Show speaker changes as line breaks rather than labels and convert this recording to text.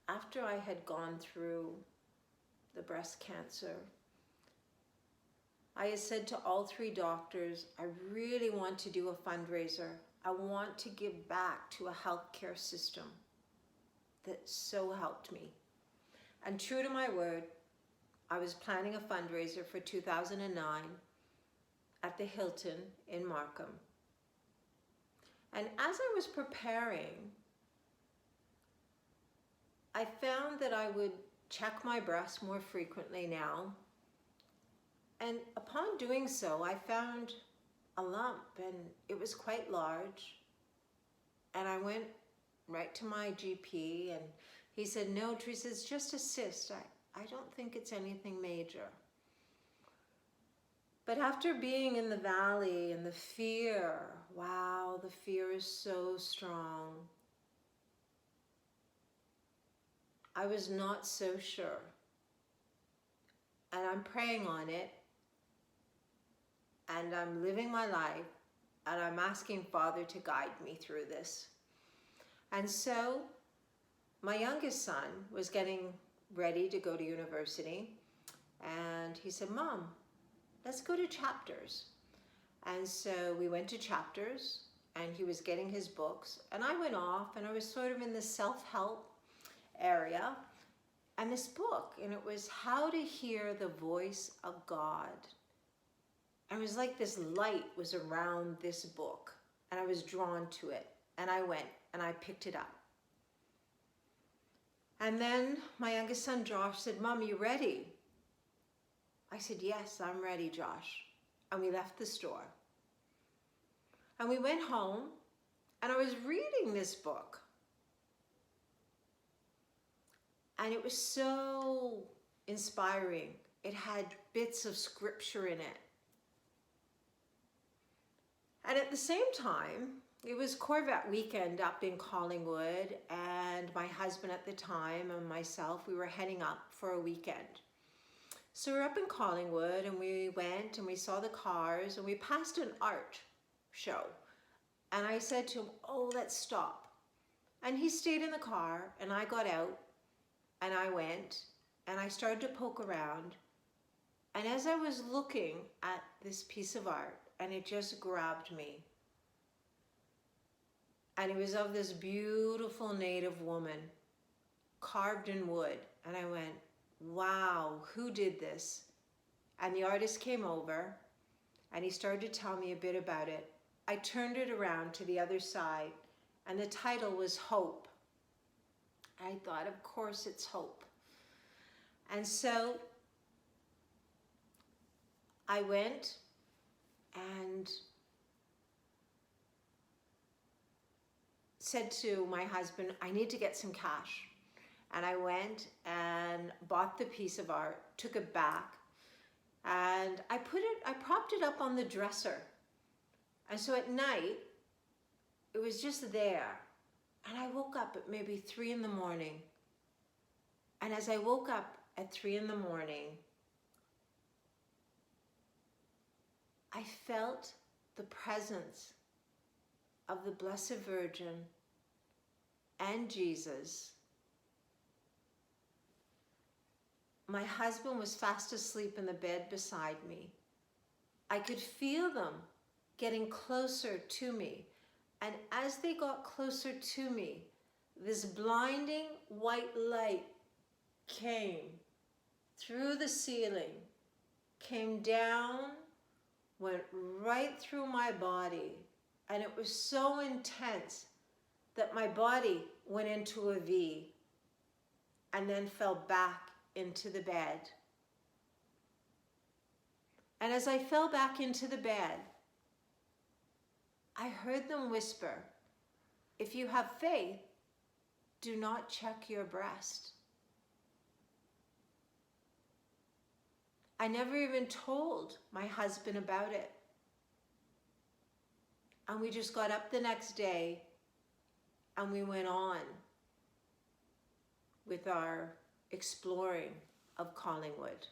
after I had gone through the breast cancer, I had said to all 3 doctors, I really want to do a fundraiser. I want to give back to a healthcare system that so helped me. And true to my word, I was planning a fundraiser for 2009 at the Hilton in Markham. And as I was preparing, I found that I would check my breast more frequently now. And upon doing so, I found a lump, and it was quite large. And I went right to my GP, and he said, no, Teresa, it's just a cyst. I don't think it's anything major. But after being in the valley and the fear, wow, the fear is so strong. I was not so sure. And I'm praying on it. And I'm living my life. And I'm asking Father to guide me through this. And so my youngest son was getting ready to go to university. And he said, Mom, let's go to Chapters. And so we went to Chapters, and he was getting his books. And I went off, and I was sort of in the self-help area. And this book, and it was How to Hear the Voice of God. And it was like this light was around this book, and I was drawn to it. And I went, and I picked it up. And then my youngest son, Josh, said, Mom, you ready? I said, yes, I'm ready, Josh. And we left the store. And we went home, and I was reading this book. And it was so inspiring. It had bits of scripture in it. And at the same time, it was Corvette weekend up in Collingwood, and my husband at the time and myself, we were heading up for a weekend. So we were up in Collingwood, and we went and we saw the cars, and we passed an art show. And I said to him, oh, let's stop. And he stayed in the car, and I got out, and I went, and I started to poke around. And as I was looking at this piece of art, and it just grabbed me. And it was of this beautiful native woman, carved in wood. And I went, wow, who did this? And the artist came over, and he started to tell me a bit about it. I turned it around to the other side, and the title was Hope. I thought, of course it's hope. And so I went and said to my husband, I need to get some cash. And I went and bought the piece of art, took it back, and I propped it up on the dresser. And so at night, it was just there. And I woke up at maybe 3 in the morning. And as I woke up at 3 in the morning, I felt the presence of the Blessed Virgin and Jesus. My husband was fast asleep in the bed beside me. I could feel them getting closer to me. And as they got closer to me, this blinding white light came through the ceiling, came down, went right through my body. And it was so intense that my body went into a V and then fell back into the bed. And as I fell back into the bed, I heard them whisper, if you have faith, do not check your breast. I never even told my husband about it. And we just got up the next day and we went on with our exploring of Collingwood.